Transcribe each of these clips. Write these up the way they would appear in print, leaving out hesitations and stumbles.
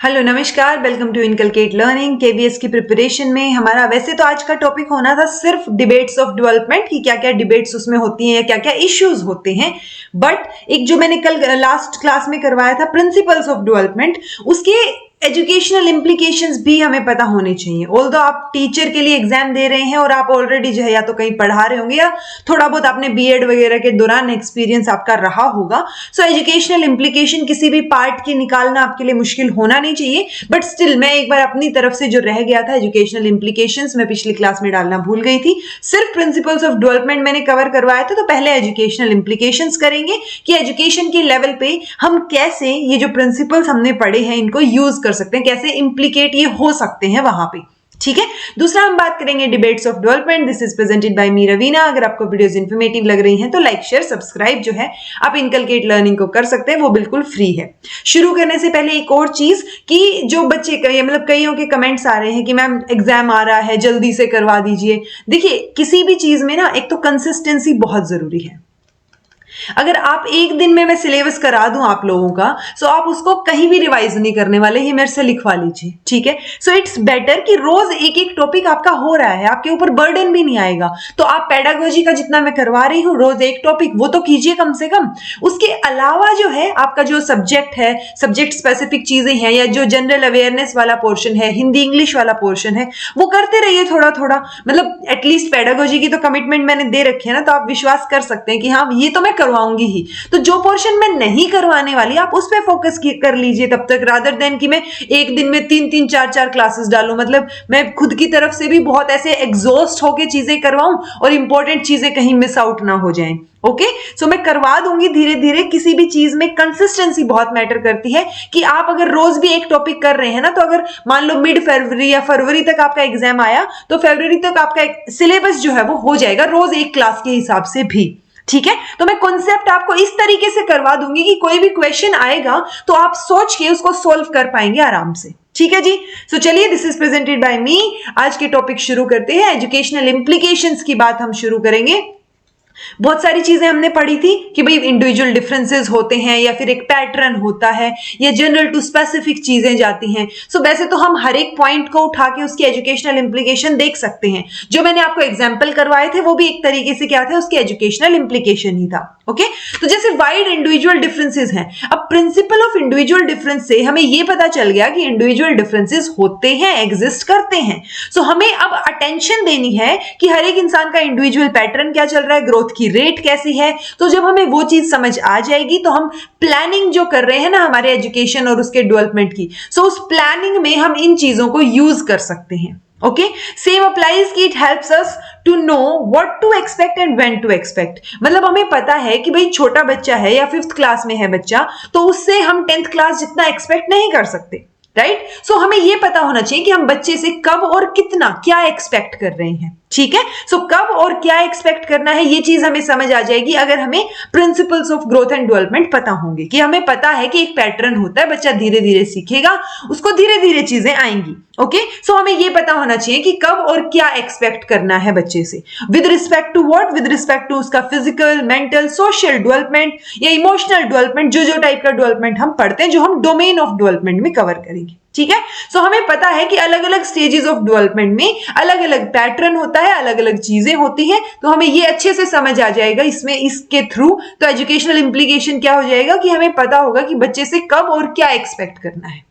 Hello नमस्कार, welcome to inculcate learning. KVS की preparation में हमारा वैसे तो आज का टॉपिक होना था सिर्फ डिबेट्स ऑफ डेवलपमेंट की क्या क्या डिबेट्स उसमें होती हैं, क्या क्या इश्यूज होते हैं। बट एक जो मैंने कल लास्ट क्लास में करवाया था प्रिंसिपल्स ऑफ डेवलपमेंट, उसके एजुकेशनल इम्प्लीकेशंस भी हमें पता होने चाहिए। ऑल्दो आप टीचर के लिए एग्जाम दे रहे हैं और आप ऑलरेडी जो है या तो कहीं पढ़ा रहे होंगे या थोड़ा बहुत आपने बीएड वगैरह के दौरान एक्सपीरियंस आपका रहा होगा, सो एजुकेशनल इम्प्लीकेशन किसी भी पार्ट की निकालना आपके लिए मुश्किल होना नहीं चाहिए। बट स्टिल मैं एक बार अपनी तरफ से जो रह गया था एजुकेशनल इम्प्लीकेशंस मैं पिछली क्लास में डालना भूल गई थी। सिर्फ प्रिंसिपल्स ऑफ डेवलपमेंट मैंने कवर करवाया था, तो पहले एजुकेशनल इम्प्लीकेशंस करेंगे कि एजुकेशन के लेवल पे हम कैसे ये जो प्रिंसिपल्स हमने पढ़े हैं इनको यूज कर सकते हैं, कैसे इंप्लीकेट ये हो सकते हैं वहां पे। ठीक है, दूसरा हम बात करेंगे debates of development. This is presented by me Raveena. अगर आपको वीडियोस इंफॉर्मेटिव लग रही हैं तो लाइक शेयर सब्सक्राइब जो है आप इनकलकेट लर्निंग को कर सकते हैं, वो बिल्कुल फ्री है। शुरू करने से पहले एक और चीज कि जो बच्चे मतलब कईयों के कमेंट्स आ रहे हैं कि मैम एग्जाम आ रहा है जल्दी से करवा दीजिए। देखिए, किसी भी चीज में ना एक तो कंसिस्टेंसी बहुत जरूरी है। अगर आप एक दिन में मैं सिलेबस करा दूं आप लोगों का, सो आप उसको कहीं भी रिवाइज नहीं करने वाले, ये मेरे से लिखवा लीजिए। ठीक है, सो इट्स बेटर कि रोज एक एक टॉपिक आपका हो रहा है, आपके ऊपर बर्डन भी नहीं आएगा। तो आप पेडागोजी का जितना मैं करवा रही हूं रोज एक टॉपिक वो तो कीजिए कम से कम। उसके अलावा जो है आपका जो सब्जेक्ट है, सब्जेक्ट स्पेसिफिक चीजें हैं या जो जनरल अवेयरनेस वाला पोर्शन है, हिंदी इंग्लिश वाला पोर्शन है, वो करते रहिए थोड़ा थोड़ा। मतलब एटलीस्ट पेडागोजी की तो कमिटमेंट मैंने दे रखी है ना, तो आप विश्वास कर सकते हैं कि हाँ ये तो मैं करवाऊंगी ही। तो जो पोर्शन मैं नहीं करवाने वाली आप उस पे फोकस कर लीजिए तब तक, रादर देन कि मैं एक दिन में 3-3 4-4 क्लासेस डालूं। मतलब मैं खुद की तरफ से भी बहुत ऐसे एग्जॉस्ट होके चीजें करवाऊं और इंपॉर्टेंट चीजें कहीं मिस आउट ना हो जाएं। ओके, सो मैं करवा दूंगी धीरे धीरे। किसी भी चीज में कंसिस्टेंसी बहुत मैटर करती है कि आप अगर रोज भी एक टॉपिक कर रहे हैं ना, तो अगर मान लो मिड फरवरी या फरवरी तक आपका एग्जाम आया तो फरवरी तक आपका सिलेबस जो है वो हो जाएगा रोज एक क्लास के हिसाब से भी। ठीक है, तो मैं कॉन्सेप्ट आपको इस तरीके से करवा दूंगी कि कोई भी क्वेश्चन आएगा तो आप सोच के उसको सोल्व कर पाएंगे आराम से। ठीक है जी, सो चलिए, दिस इज प्रेजेंटेड बाय मी। आज के टॉपिक शुरू करते हैं। एजुकेशनल इंप्लीकेशंस की बात हम शुरू करेंगे। बहुत सारी चीजें हमने पढ़ी थी कि भाई इंडिविजुअल डिफरेंसेस होते हैं या फिर एक पैटर्न होता है या जनरल टू स्पेसिफिक चीजें जाती हैं। सो वैसे तो हम हर एक पॉइंट को उठा के उसकी एजुकेशनल इंप्लीकेशन देख सकते हैं। जो मैंने आपको एग्जांपल करवाए थे वो भी एक तरीके से क्या थे, उसके एजुकेशनल इंप्लीकेशन ही था। ओके, तो जैसे वाइड इंडिविजुअल डिफरेंसेस हैं। अब प्रिंसिपल ऑफ इंडिविजुअल डिफरेंस से हमें यह पता चल गया कि इंडिविजुअल डिफरेंसेस होते हैं, एग्जिस्ट करते हैं। सो हमें अब अटेंशन देनी है कि हर एक इंसान का इंडिविजुअल पैटर्न क्या चल रहा है, ग्रोथ की रेट कैसी है। तो जब हमें वो चीज समझ आ जाएगी तो हम प्लानिंग जो कर रहे हैं ना हमारे एजुकेशन और उसके डेवलपमेंट की, सो उस प्लानिंग में हम इन चीजों को यूज कर सकते हैं। ओके, सेम अप्लाइज कि it helps us to know what to expect and when to expect. मतलब हमें पता है कि भाई छोटा बच्चा है या 5th क्लास में है बच्चा, तो उससे हम 10th क्लास जितना एक्सपेक्ट नहीं कर सकते, राइट। सो हमें यह पता होना चाहिए कि हम बच्चे से कब और कितना क्या एक्सपेक्ट कर रहे हैं। ठीक है, सो कब और क्या एक्सपेक्ट करना है ये चीज हमें समझ आ जाएगी अगर हमें principles of growth and development पता होंगे। कि हमें पता है कि एक पैटर्न होता है, बच्चा धीरे धीरे सीखेगा, उसको धीरे धीरे चीजें आएंगी। ओके, सो हमें ये पता होना चाहिए कि कब और क्या एक्सपेक्ट करना है बच्चे से, with respect to what, with respect to उसका फिजिकल, मेंटल, सोशल डेवलपमेंट या इमोशनल डेवलपमेंट, जो टाइप का डेवलपमेंट हम पढ़ते हैं, जो हम डोमेन ऑफ डेवलपमेंट में कवर करेंगे। ठीक है, सो हमें पता है कि अलग अलग स्टेजेस ऑफ डेवलपमेंट में अलग अलग पैटर्न होता है, अलग अलग चीजें होती हैं। तो हमें ये अच्छे से समझ आ जाएगा इसमें, इसके थ्रू। तो एजुकेशनल इंप्लीकेशन क्या हो जाएगा कि हमें पता होगा कि बच्चे से कब और क्या एक्सपेक्ट करना है।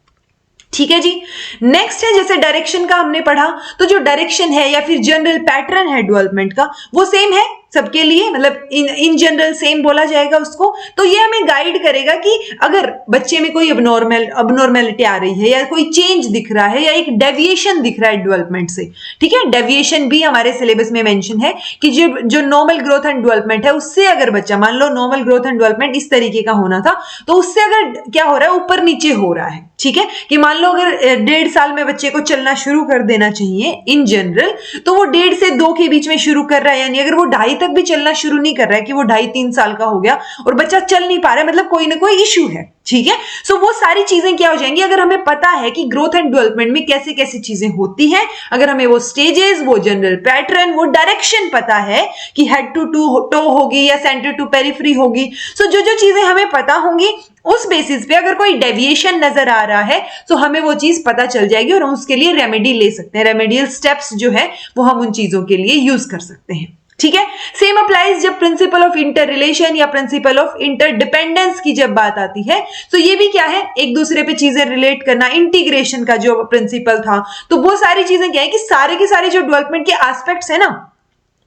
ठीक है जी, नेक्स्ट है जैसे डायरेक्शन का हमने पढ़ा, तो जो डायरेक्शन है या फिर जनरल पैटर्न है डेवलपमेंट का वो सेम है सबके लिए, मतलब इन जनरल सेम बोला जाएगा उसको। तो ये हमें गाइड करेगा कि अगर बच्चे में कोई अबनॉर्मेलिटी आ रही है या कोई चेंज दिख रहा है या एक डेविएशन दिख रहा है डेवलपमेंट से। ठीक है, डेविएशन भी हमारे सिलेबस में मेंशन है कि जो नॉर्मल ग्रोथ एंड डेवलपमेंट है उससे अगर बच्चा, मान लो नॉर्मल ग्रोथ एंड डेवलपमेंट इस तरीके का होना था, तो उससे अगर क्या हो रहा है, ऊपर नीचे हो रहा है। ठीक है, कि मान लो अगर 1.5 साल में बच्चे को चलना शुरू कर देना चाहिए इन जनरल, तो वो 1.5 से 2 के बीच में शुरू कर रहा है, यानी अगर वो 2.5 तक भी चलना शुरू नहीं कर रहा है कि वो 2.5-3 साल का हो गया और बच्चा चल नहीं पा रहा है, मतलब कोई ना कोई इश्यू है। ठीक है, सो वो सारी चीजें क्या हो जाएंगी अगर हमें पता है कि ग्रोथ एंड डेवलपमेंट में कैसे कैसे चीजें होती हैं, अगर हमें वो स्टेजेस, वो जनरल पैटर्न, वो डायरेक्शन पता है कि हेड टू टो होगी या सेंटर टू पेरिफेरी होगी। सो जो जो चीजें हमें पता होंगी उस बेसिस पे अगर कोई डेविएशन नजर आ रहा है तो हमें वो चीज पता चल जाएगी और हम उसके लिए रेमेडी ले सकते हैं। रेमेडियल स्टेप्स जो है वो हम उन चीजों के लिए यूज कर सकते हैं। ठीक है, सेम अप्लाइज जब प्रिंसिपल ऑफ इंटर रिलेशन या प्रिंसिपल ऑफ इंटरडिपेंडेंस की जब बात आती है, तो ये भी क्या है, एक दूसरे पे चीजें रिलेट करना, इंटीग्रेशन का जो प्रिंसिपल था। तो वो सारी चीजें क्या है कि सारे के सारे जो डेवलपमेंट के एस्पेक्ट्स है ना,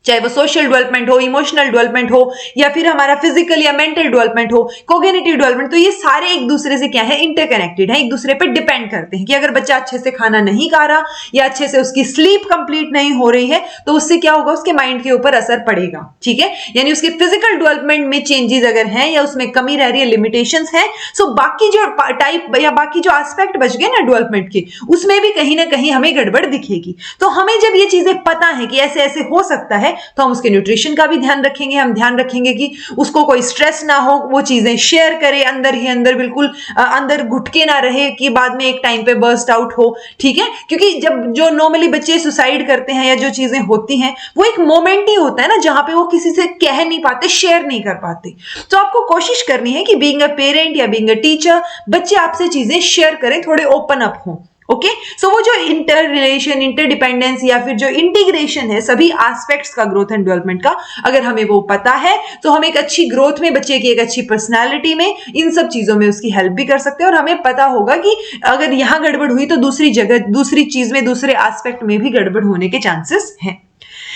चाहे वो सोशल डेवलपमेंट हो, इमोशनल डेवलपमेंट हो, या फिर हमारा फिजिकल या मेंटल डेवलपमेंट हो, कोग्निटिव डेवलपमेंट, तो ये सारे एक दूसरे से क्या है, इंटरकनेक्टेड है, एक दूसरे पे डिपेंड करते हैं। कि अगर बच्चा अच्छे से खाना नहीं खा रहा या अच्छे से उसकी स्लीप कंप्लीट नहीं हो रही है तो उससे क्या होगा, उसके माइंड के ऊपर असर पड़ेगा। ठीक है, यानी उसके फिजिकल डेवलपमेंट में चेंजेस अगर हैं या उसमें कमी रह रही है, लिमिटेशंस हैं, सो बाकी जो टाइप या बाकी जो एस्पेक्ट बच गए ना डेवलपमेंट के, उसमें भी कहीं ना कहीं हमें गड़बड़ दिखेगी। तो हमें जब ये चीजें पता है कि ऐसे ऐसे हो सकता है, तो हम उसके न्यूट्रिशन का भी ध्यान रखेंगे। हम ध्यान रखेंगे कि उसको कोई स्ट्रेस ना हो, वो चीजें शेयर करे अंदर ही अंदर, बिल्कुल अंदर घुट के ना रहे कि बाद में एक टाइम पे बर्स्ट आउट हो। ठीक है, क्योंकि जब जो नॉर्मली बच्चे सुसाइड करते हैं या जो चीजें होती हैं, वो एक मोमेंट ही होता है ना जहां पे वो किसी से कह नहीं पाते, शेयर नहीं कर पाते। तो आपको कोशिश करनी है कि बीइंग अ पेरेंट या बीइंग अ टीचर, बच्चे आपसे चीजें शेयर करें, थोड़े ओपन अप हों। ओके, सो वो जो इंटर रिलेशन, इंटरडिपेंडेंस या फिर जो इंटीग्रेशन है सभी एस्पेक्ट्स का ग्रोथ एंड डेवलपमेंट का, अगर हमें वो पता है तो हम एक अच्छी ग्रोथ में, बच्चे की एक अच्छी पर्सनालिटी में, इन सब चीजों में उसकी हेल्प भी कर सकते हैं। और हमें पता होगा कि अगर यहां गड़बड़ हुई तो दूसरी जगह, दूसरी चीज में, दूसरे एस्पेक्ट में भी गड़बड़ होने के चांसेस हैं।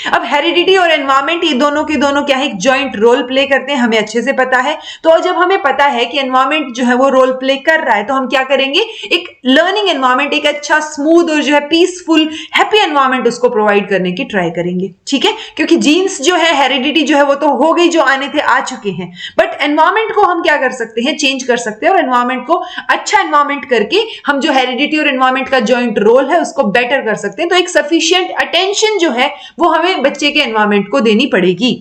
अब हेरिडिटी और एनवायरमेंट, ये दोनों के दोनों क्या है, एक जॉइंट रोल प्ले करते हैं, हमें अच्छे से पता है। तो जब हमें पता है कि एनवायरमेंट जो है वो रोल प्ले कर रहा है, तो हम क्या करेंगे, एक लर्निंग एनवायरमेंट, एक अच्छा स्मूथ और जो है पीसफुल हैप्पी एनवायरमेंट उसको प्रोवाइड करने की ट्राई करेंगे। ठीक है, क्योंकि जीन्स जो है, हेरिडिटी जो है वो तो हो गई, जो आने थे आ चुके हैं, बट एनवायरमेंट को हम क्या कर सकते हैं, चेंज कर सकते हैं। और एनवायरमेंट को अच्छा एनवायरमेंट करके हम जो हेरिडिटी और एनवायरमेंट का जॉइंट रोल है उसको बेटर कर सकते हैं। तो एक सफिशिएंट अटेंशन जो है वो हमें बच्चे के एनवायरमेंट को देनी पड़ेगी।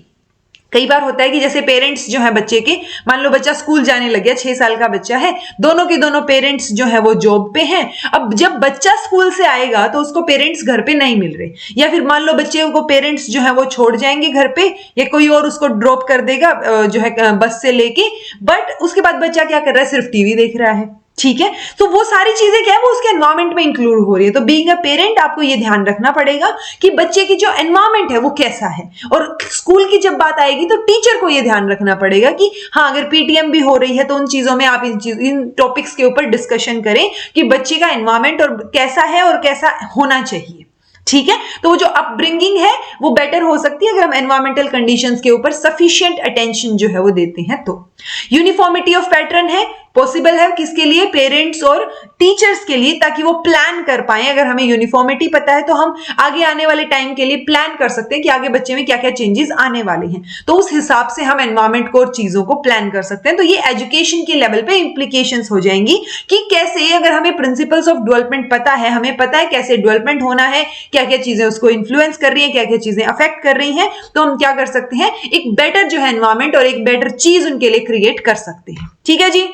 कई बार होता है कि जैसे पेरेंट्स जो है बच्चे के, मान लो बच्चा स्कूल जाने लग गया, 6 साल का बच्चा है, दोनों के दोनों पेरेंट्स जो है वो जॉब पे हैं। अब जब बच्चा स्कूल से आएगा तो उसको पेरेंट्स घर पे नहीं मिल रहे, या फिर मान लो बच्चे को पेरेंट्स जो है वो छोड़ जाएंगे घर पे, या कोई और उसको ड्रॉप कर देगा जो है बस से लेके, बट उसके बाद बच्चा क्या कर रहा है, सिर्फ टीवी देख रहा है। ठीक है, तो वो सारी चीजें क्या है, वो उसके एनवायरमेंट में इंक्लूड हो रही है। तो बीइंग अ पेरेंट आपको ये ध्यान रखना पड़ेगा कि बच्चे की जो एनवायरमेंट है वो कैसा है। और स्कूल की जब बात आएगी तो टीचर को ये ध्यान रखना पड़ेगा कि हाँ, अगर पीटीएम भी हो रही है तो उन चीजों में आप इन टॉपिक्स के ऊपर डिस्कशन करें कि बच्चे का एनवायरमेंट और कैसा है और कैसा होना चाहिए। ठीक है, तो वो जो अपब्रिंगिंग है वो बेटर हो सकती है अगर हम एनवायरमेंटल कंडीशंस के ऊपर सफिशिएंट अटेंशन जो है वो देते हैं। तो यूनिफॉर्मिटी ऑफ पैटर्न है, पॉसिबल है किसके लिए, पेरेंट्स और टीचर्स के लिए, ताकि वो प्लान कर पाए। अगर हमें यूनिफॉर्मिटी पता है तो हम आगे आने वाले टाइम के लिए प्लान कर सकते हैं कि आगे बच्चे में क्या क्या चेंजेस आने वाले हैं, तो उस हिसाब से हम एनवायरमेंट को और चीजों को प्लान कर सकते हैं। तो ये एजुकेशन के लेवल पे इंप्लीकेशंस हो जाएंगी कि कैसे, अगर हमें प्रिंसिपल्स ऑफ डेवलपमेंट पता है, हमें पता है कैसे डेवलपमेंट होना है, क्या क्या चीजें उसको इन्फ्लुएंस कर रही हैं, क्या क्या चीजें अफेक्ट कर रही हैं, तो हम क्या कर सकते हैं, एक बेटर जो है एनवायरमेंट और एक बेटर चीज उनके लिए क्रिएट कर सकते हैं। ठीक है जी।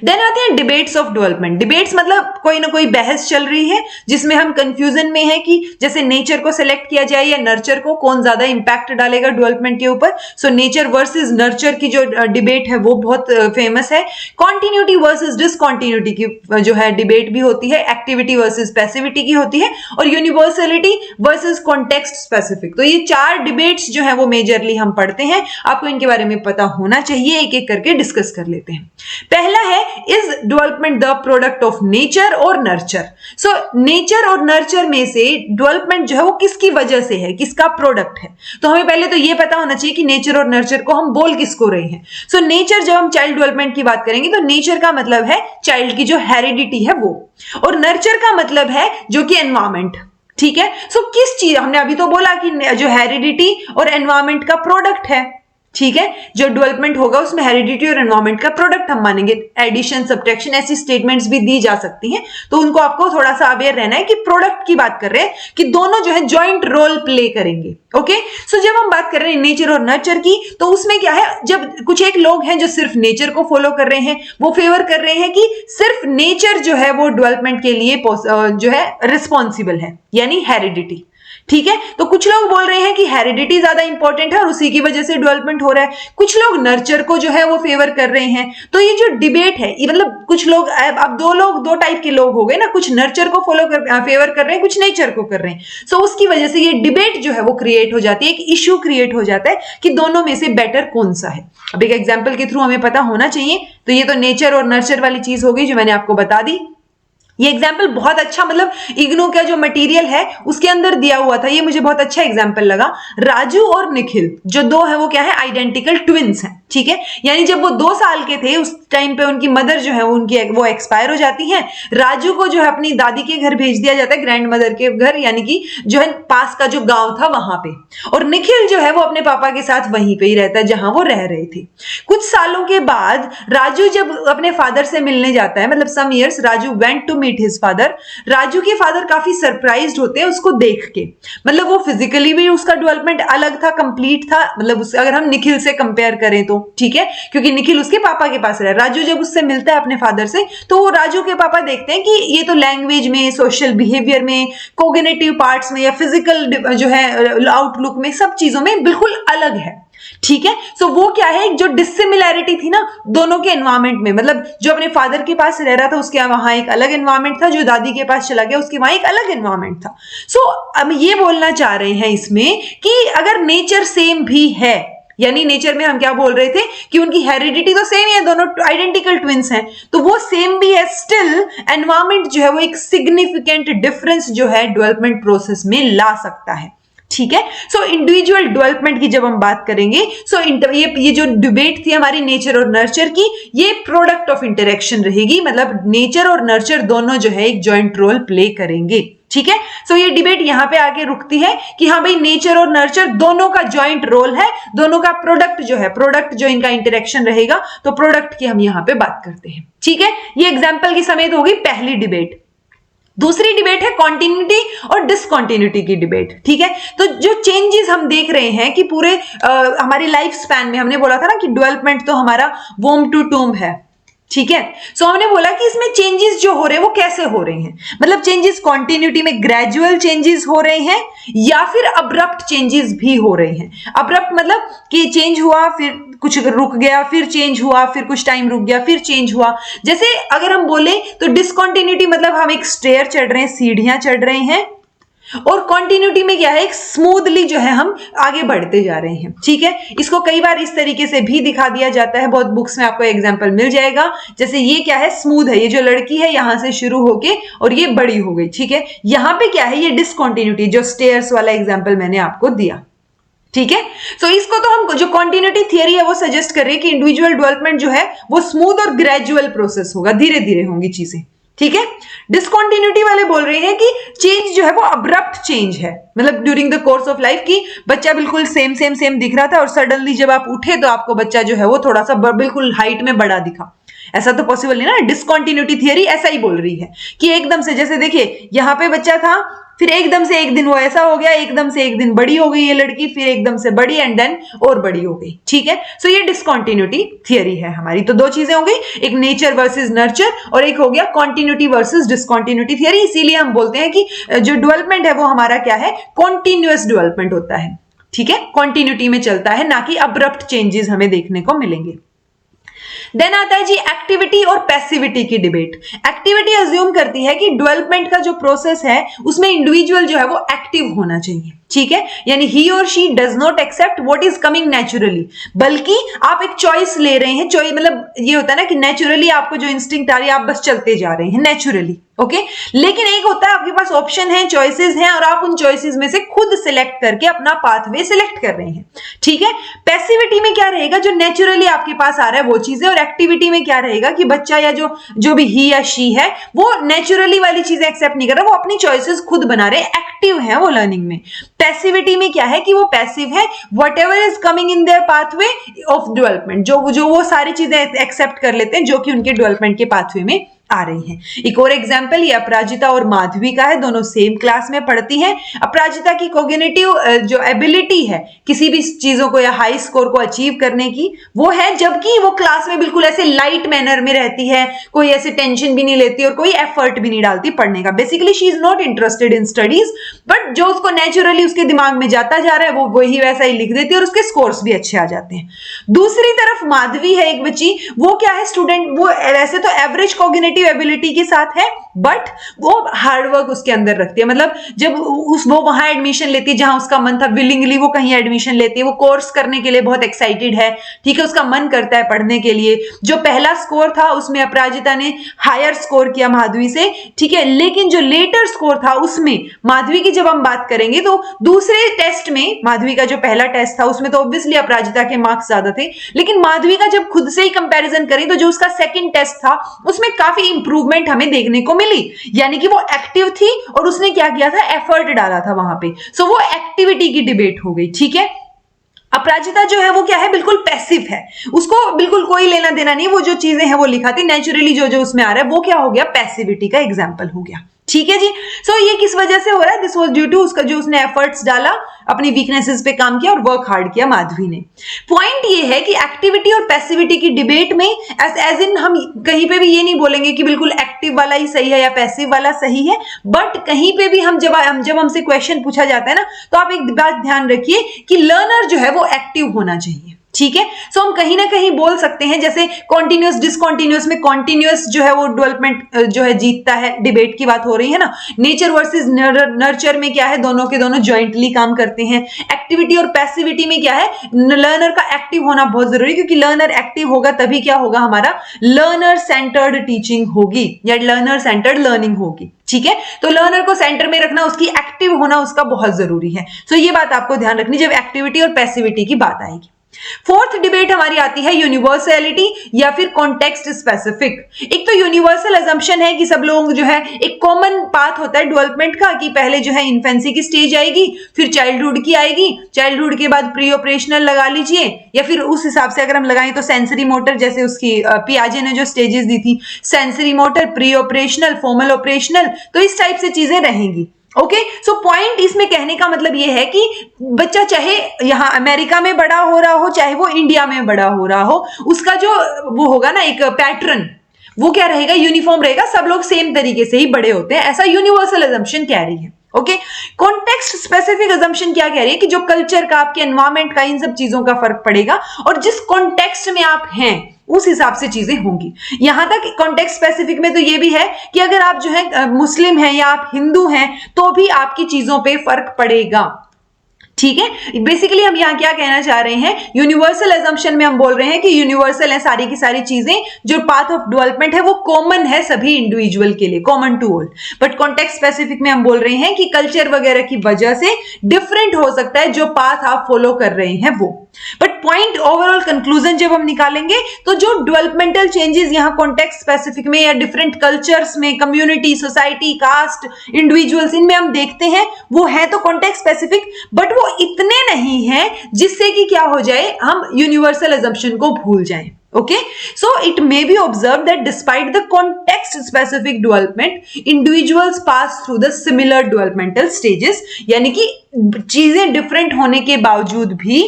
देन आते हैं डिबेट्स ऑफ डेवलपमेंट। डिबेट्स मतलब कोई ना कोई बहस चल रही है जिसमें हम कंफ्यूजन में है कि जैसे नेचर को सिलेक्ट किया जाए या नर्चर को, कौन ज्यादा इंपैक्ट डालेगा डेवलपमेंट के ऊपर। सो नेचर वर्सेस नर्चर की जो डिबेट है वो बहुत फेमस है। कॉन्टिन्यूटी वर्सेस डिसकॉन्टिन्यूटी की जो है डिबेट भी होती है। एक्टिविटी वर्सेस पैसिविटी की होती है, और यूनिवर्सलिटी वर्सेस कॉन्टेक्स्ट स्पेसिफिक। तो ये 4 डिबेट्स जो है वो मेजरली हम पढ़ते हैं, आपको इनके बारे में पता होना चाहिए। एक एक करके डिस्कस कर लेते हैं। पहला है, is development the product of nature और नर्चर। सो नेचर और नर्चर में से डेवलपमेंट जो है वो किसकी वजह से है, किसका प्रोडक्ट है। तो हमें पहले तो ये पता होना चाहिए कि नेचर और नर्चर को हम बोल किसको रहे हैं। सो नेचर, जब हम चाइल्ड डेवलपमेंट की बात करेंगे तो नेचर का मतलब है चाइल्ड की जो हेरिडिटी है वो, और नर्चर का मतलब है जो कि एनवायरमेंट। ठीक है, सो किस चीज, हमने अभी तो बोला कि जो हेरिडिटी और एनवायरमेंट का प्रोडक्ट है। ठीक है, जो डेवलपमेंट होगा उसमें हेरिडिटी और एनवायरमेंट का प्रोडक्ट हम मानेंगे। एडिशन, सब्ट्रैक्शन, ऐसी स्टेटमेंट्स भी दी जा सकती हैं, तो उनको आपको थोड़ा सा अवेयर रहना है कि प्रोडक्ट की बात कर रहे हैं कि दोनों जो है जॉइंट रोल प्ले करेंगे। ओके, सो जब हम बात कर रहे हैं नेचर और नर्चर की, तो उसमें क्या है, जब कुछ एक लोग हैं जो सिर्फ नेचर को फॉलो कर रहे हैं, वो फेवर कर रहे हैं कि सिर्फ नेचर जो है वो डेवलपमेंट के लिए जो है रिस्पॉन्सिबल है, यानी हेरिडिटी। ठीक है, तो कुछ लोग बोल रहे हैं कि हेरिडिटी ज्यादा इंपॉर्टेंट है और उसी की वजह से डेवलपमेंट हो रहा है, कुछ लोग नर्चर को जो है वो फेवर कर रहे हैं। तो ये जो डिबेट है ये मतलब कुछ लोग, अब दो टाइप के लोग हो गए ना, कुछ नर्चर को फेवर कर रहे हैं, कुछ नेचर को कर रहे हैं। सो उसकी वजह से ये डिबेट जो है वो क्रिएट हो जाती है, एक इश्यू क्रिएट हो जाता है कि दोनों में से बेटर कौन सा है। अब एक एग्जाम्पल के थ्रू हमें पता होना चाहिए, तो ये तो नेचर और नर्चर वाली चीज हो गई जो मैंने आपको बता दी। ये एग्जाम्पल बहुत अच्छा, मतलब इग्नू का जो मटेरियल है उसके अंदर दिया हुआ था, ये मुझे बहुत अच्छा एग्जाम्पल लगा। राजू और निखिल जो दो है वो क्या है, आइडेंटिकल ट्विंस हैं, ठीक है। यानी जब वो 2 साल के थे उस टाइम पे उनकी मदर जो है वो एक्सपायर हो जाती है। राजू को जो है अपनी दादी के घर भेज दिया जाता है, ग्रैंड मदर के घर, यानी कि जो है पास का जो गांव था वहां पे। और निखिल जो है वो अपने पापा के साथ वहीं पे ही रहता है जहां वो रह रहे थे। कुछ सालों के बाद राजू जब अपने फादर से मिलने जाता है, मतलब some years Raju went to meet his father. Raju के फादर काफी सरप्राइज्ड होते हैं उसको देख के, मतलब वो फिजिकली भी उसका डेवलपमेंट अलग था, कंप्लीट था, मतलब अगर हम निखिल से कंपेयर करें तो, ठीक है, क्योंकि निखिल उसके पापा के पास रहा। राजू जब उससे मिलता है अपने फादर से, तो वो राजू के पापा देखते हैं कि ये तो लैंग्वेज में, सोशल बिहेवियर में, कोग्निटिव पार्ट्स में या फिजिकल जो है आउटलुक में, सब चीजों में बिल्कुल अलग है, ठीक है। सो वो क्या है, एक जो डिसिमिलैरिटी थी ना दोनों के एनवायरमेंट में, मतलब जो अपने फादर के पास रह रहा था उसके वहां एक अलग एनवायरमेंट था, जो दादी के पास चला गया उसके वहां एक अलग एनवायरमेंट था। सो अब ये बोलना चाह रहे हैं इसमें कि अगर नेचर सेम भी है, यानी नेचर में हम क्या बोल रहे थे कि उनकी हेरिडिटी तो सेम है, दोनों आइडेंटिकल ट्विंस हैं, तो वो सेम भी है, स्टिल एनवायरमेंट जो है वो एक सिग्निफिकेंट डिफरेंस जो है डेवलपमेंट प्रोसेस में ला सकता है, ठीक है। सो इंडिविजुअल डेवलपमेंट की जब हम बात करेंगे, सो ये जो डिबेट थी हमारी नेचर और नर्चर की, ये प्रोडक्ट ऑफ इंटरेक्शन रहेगी, मतलब नेचर और नर्चर दोनों जो है एक जॉइंट रोल प्ले करेंगे, ठीक है। सो ये डिबेट यहां पे आके रुकती है कि हाँ भाई नेचर और नर्चर दोनों का जॉइंट रोल है, दोनों का प्रोडक्ट जो है, प्रोडक्ट जो इनका इंटरेक्शन रहेगा, तो प्रोडक्ट की हम यहां पे बात करते हैं, ठीक है। ये एग्जाम्पल की समेत होगी पहली डिबेट। दूसरी डिबेट है कॉन्टिन्यूटी और डिसकॉन्टिन्यूटी की डिबेट, ठीक है। तो जो चेंजेस हम देख रहे हैं कि पूरे हमारी लाइफ स्पैन में, हमने बोला था ना कि डेवलपमेंट तो हमारा वोम टू टूम है, ठीक है। सो हमने बोला कि इसमें चेंजेस जो हो रहे हैं वो कैसे हो रहे हैं, मतलब चेंजेस कॉन्टिन्यूटी में ग्रेजुअल चेंजेस हो रहे हैं या फिर अब्रप्ट चेंजेस भी हो रहे हैं। अब्रप्ट मतलब कि चेंज हुआ, फिर कुछ रुक गया, फिर चेंज हुआ, फिर कुछ टाइम रुक गया, फिर चेंज हुआ। जैसे अगर हम बोले तो डिसकॉन्टिन्यूटी मतलब हम एक स्टेयर चढ़ रहे हैं, सीढ़ियां चढ़ रहे हैं, और कॉन्टिन्यूटी में क्या है, एक स्मूथली जो है हम आगे बढ़ते जा रहे हैं, ठीक है। इसको कई बार इस तरीके से भी दिखा दिया जाता है, बहुत बुक्स में आपको एग्जांपल मिल जाएगा। जैसे ये क्या है, स्मूथ है, ये जो लड़की है यहां से शुरू होके और ये बड़ी हो गई, ठीक है। यहां पे क्या है, ये डिसकॉन्टिन्यूटी, जो स्टेयर्स वाला एग्जाम्पल मैंने आपको दिया, ठीक है। सो इसको तो हम जो कॉन्टिन्यूटी थियरी है वो सजेस्ट कर रहे हैं कि इंडिविजुअल डेवलपमेंट जो है वो स्मूथ और ग्रेजुअल प्रोसेस होगा, धीरे धीरे होंगी चीजें, ठीक है। डिसकॉन्टिन्यूटी वाले बोल रहे हैं कि चेंज जो है वो अब्रप्ट चेंज है, मतलब during the course of life की बच्चा बिल्कुल सेम दिख रहा था और सडनली जब आप उठे तो आपको बच्चा जो है वो थोड़ा सा बिल्कुल हाइट में बड़ा दिखा। ऐसा तो पॉसिबल नहीं ना, डिसकॉन्टिन्यूटी थियरी ऐसा ही बोल रही है कि एकदम से, जैसे देखिए यहां पे बच्चा था, फिर एकदम से एक दिन वो ऐसा हो गया, एकदम से एक दिन बड़ी हो गई ये लड़की, फिर एकदम से बड़ी एंड देन और बड़ी हो गई, ठीक है। सो ये डिसकॉन्टिन्यूटी थियरी है हमारी। तो दो चीजें हो गई, एक नेचर वर्सेस नर्चर और एक हो गया कॉन्टिन्यूटी वर्सेस डिसकॉन्टिन्यूटी थियरी। इसीलिए हम बोलते हैं कि जो डेवलपमेंट है वो हमारा क्या है, कॉन्टिन्यूअस डेवलपमेंट होता है, ठीक है, कॉन्टिन्यूटी में चलता है, ना कि अब्रप्ट चेंजेस हमें देखने को मिलेंगे। देन आता है जी एक्टिविटी और पैसिविटी की डिबेट। एक्टिविटी अज्यूम करती है कि डेवलपमेंट का जो प्रोसेस है उसमें इंडिविजुअल जो है वो एक्टिव होना चाहिए, ठीक है, यानी ही और she does not accept what is coming naturally, बल्कि आप एक चॉइस ले रहे हैं। चॉइस मतलब ये होता है ना कि नेचुरली आपको जो इंस्टिंक्ट आ रही है आप बस चलते जा रहे हैं नेचुरली, ओके। लेकिन एक होता है आपके पास ऑप्शन है, चॉइसेस हैं, और आप उन चॉइसेस में से खुद सिलेक्ट करके अपना पाथवे सिलेक्ट कर रहे हैं, ठीक है। पैसिविटी में क्या रहेगा, जो नेचुरली आपके पास आ रहा है वो चीजें, और एक्टिविटी में क्या रहेगा कि बच्चा या जो भी ही या शी है वो नेचुरली वाली चीजें एक्सेप्ट नहीं कर रहा, वो अपनी चॉइसेस खुद बना रहे, एक्टिव है वो लर्निंग में। पैसिविटी में क्या है कि वो पैसिव है, whatever is coming in their pathway of development, जो वो सारी चीजें एक्सेप्ट कर लेते हैं जो कि उनके डेवलपमेंट के पाथवे में आ रही हैं। एक और एग्जाम्पल ये अपराजिता और माधवी का है, दोनों सेम क्लास में पढ़ती हैं। अपराजिता की कॉग्निटिव जो एबिलिटी है किसी भी चीजों को या हाई स्कोर को अचीव करने की वो है, जबकि वो क्लास में बिल्कुल ऐसे लाइट मैनर में रहती है, कोई ऐसे टेंशन भी नहीं लेती और कोई एफर्ट भी नहीं डालती पढ़ने का। Basically she is not interested in studies, but जो उसको नेचुरली उसके दिमाग में जाता जा रहा है वो वही वैसा ही लिख देती है और उसके स्कोर्स भी अच्छे आ जाते हैं। दूसरी तरफ माधवी है एक बच्ची, वो क्या है स्टूडेंट, वो वैसे तो एवरेज कॉग्निटिव एबिलिटी के साथ है बट वो हार्डवर्क उसके अंदर रखती है। मतलब जब वो वहां एडमिशन लेती है जहां उसका मन था, विलिंगली वो कहीं एडमिशन लेती है, वो कोर्स करने के लिए बहुत एक्साइटेड है, ठीक है, उसका मन करता है पढ़ने के लिए। जो पहला स्कोर था उसमें अपराजिता ने हायर स्कोर किया माधवी से, ठीक है, लेकिन जो लेटर स्कोर था उसमें माधवी की जब हम बात करेंगे तो दूसरे टेस्ट में, माधवी का जो पहला टेस्ट था उसमें तो ऑब्वियसली अपराजिता के मार्क्स ज्यादा थे, लेकिन माधवी का जब खुद से ही कंपैरिजन करें तो जो उसका सेकंड टेस्ट था उसमें काफी इंप्रूवमेंट हमें देखने को मिली। यानी कि वो एक्टिव थी और उसने क्या किया था, एफर्ट डाला था वहां पे। सो वो एक्टिविटी की डिबेट हो गई, ठीक है। अपराजिता जो है वो क्या है, बिल्कुल पैसिव है, उसको बिल्कुल कोई लेना देना नहीं, वो जो चीजें हैं वो लिखाती नेचुरली, जो जो उसमें आ रहा है वो क्या हो गया, पैसिविटी का एग्जाम्पल हो गया, ठीक है जी। सो ये किस वजह से हो रहा है, दिस वाज ड्यू टू उसका जो उसने एफर्ट्स डाला, अपनी वीकनेसेस पे काम किया और वर्क हार्ड किया माधवी ने। पॉइंट ये है कि एक्टिविटी और पैसिविटी की डिबेट में एज इन हम कहीं पे भी ये नहीं बोलेंगे कि बिल्कुल एक्टिव वाला ही सही है या पैसिव वाला सही है, बट कहीं पे भी हम जब हमसे क्वेश्चन पूछा जाता है ना, तो आप एक बात ध्यान रखिए कि लर्नर जो है वो एक्टिव होना चाहिए, ठीक है। सो हम कहीं ना कहीं बोल सकते हैं जैसे कॉन्टिन्यूअस डिसकॉन्टिन्यूअस में कॉन्टिन्यूअस जो है वो डेवलपमेंट जो है जीतता है, डिबेट की बात हो रही है ना। नेचर वर्सेस नर्चर में क्या है, दोनों के दोनों ज्वाइंटली काम करते हैं। एक्टिविटी और पैसिविटी में क्या है, लर्नर का एक्टिव होना बहुत जरूरी, क्योंकि लर्नर एक्टिव होगा तभी क्या होगा, हमारा लर्नर सेंटर्ड टीचिंग होगी या लर्नर सेंटर्ड लर्निंग होगी, ठीक है। तो लर्नर को सेंटर में रखना, उसकी एक्टिव होना उसका बहुत जरूरी है। सो ये बात आपको ध्यान रखनी जब एक्टिविटी और पैसिविटी की बात आएगी। फोर्थ डिबेट हमारी आती है यूनिवर्सलिटी या फिर कॉन्टेक्स्ट स्पेसिफिक। एक तो यूनिवर्सल अजम्पशन है कि सब लोग जो है, एक कॉमन पाथ होता है डेवलपमेंट का कि पहले जो है इन्फेंसी की स्टेज आएगी, फिर चाइल्डहुड की आएगी, चाइल्डहुड के बाद प्री ऑपरेशनल लगा लीजिए, या फिर उस हिसाब से अगर हम लगाएं तो सेंसरी मोटर, जैसे उसकी पियाजे ने जो स्टेजेस दी थी, sensory motor, pre operational, formal operational, तो इस टाइप से चीजें रहेंगी। ओके, सो पॉइंट इसमें कहने का मतलब ये है कि बच्चा चाहे यहां अमेरिका में बड़ा हो रहा हो, चाहे वो इंडिया में बड़ा हो रहा हो, उसका जो वो होगा ना एक पैटर्न, वो क्या रहेगा, यूनिफॉर्म रहेगा, सब लोग सेम तरीके से ही बड़े होते हैं, ऐसा यूनिवर्सल अजम्पशन कह रही है। ओके, कॉन्टेक्स्ट स्पेसिफिक अजम्पशन क्या कह रही है कि जो कल्चर का, आपके एनवायरमेंट का, इन सब चीजों का फर्क पड़ेगा और जिस कॉन्टेक्स्ट में आप हैं उस हिसाब से चीजें होंगी। यहां तक कॉन्टेक्स्ट स्पेसिफिक में तो ये भी है कि अगर आप जो है मुस्लिम हैं या आप हिंदू हैं तो भी आपकी चीजों पे फर्क पड़ेगा, ठीक है। बेसिकली हम यहां क्या कहना चाह रहे हैं, यूनिवर्सल अजम्पशन में हम बोल रहे हैं कि यूनिवर्सल है सारी की सारी चीजें, जो पाथ ऑफ डेवलपमेंट है वो कॉमन है सभी इंडिविजुअल के लिए, common to all. But context specific में हम बोल रहे हैं कि कल्चर वगैरह की वजह से डिफरेंट हो सकता है जो पाथ आप फॉलो कर रहे हैं वो। बट पॉइंट ओवरऑल कंक्लूजन जब हम निकालेंगे तो जो डेवलपमेंटल चेंजेस यहां कॉन्टेक्स्ट स्पेसिफिक में या डिफरेंट कल्चर्स में, कम्युनिटी, सोसाइटी, कास्ट, इंडिविजुअल्स, इनमें हम देखते हैं वो है तो कॉन्टेक्स्ट स्पेसिफिक, बट वो इतने नहीं है जिससे कि क्या हो जाए, हम यूनिवर्सल अजम्पशन को भूल जाएं। Okay, so it may be observed that despite the context-specific development, individuals pass through the similar developmental stages. यानी कि चीजें डिफरेंट होने के बावजूद भी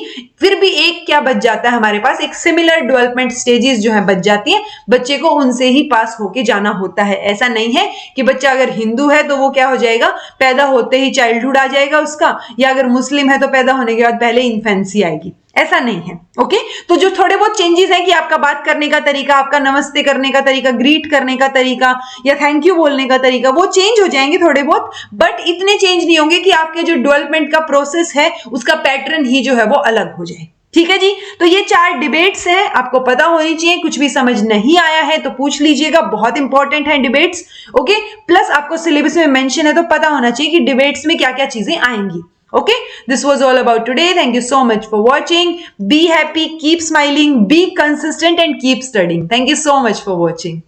फिर भी एक क्या बच जाता है हमारे पास, एक सिमिलर डेवलपमेंट स्टेजेस जो है बच जाती है, बच्चे को उनसे ही पास होके जाना होता है। ऐसा नहीं है कि बच्चा अगर हिंदू है तो वो क्या हो जाएगा, पैदा होते ही चाइल्डहुड आ जाएगा उसका, या अगर मुस्लिम है तो पैदा होने के बाद पहले इन्फेंसी आएगी, ऐसा नहीं है। ओके, तो जो थोड़े बहुत चेंजेस हैं कि आपका बात करने का तरीका, आपका नमस्ते करने का तरीका, ग्रीट करने का तरीका या थैंक यू बोलने का तरीका, वो चेंज हो जाएंगे थोड़े बहुत, बट इतने चेंज नहीं होंगे कि आपके जो डेवलपमेंट का प्रोसेस है उसका पैटर्न ही जो है वो अलग हो जाए, ठीक है जी। तो ये 4 डिबेट्स हैं, आपको पता होनी चाहिए। कुछ भी समझ नहीं आया है तो पूछ लीजिएगा, बहुत इंपॉर्टेंट है डिबेट्स। ओके, प्लस आपको सिलेबस में मेंशन है तो पता होना चाहिए कि डिबेट्स में क्या क्या चीजें आएंगी। Okay, this was all about today. Thank you so much for watching. Be happy, keep smiling, be consistent and keep studying. Thank you so much for watching.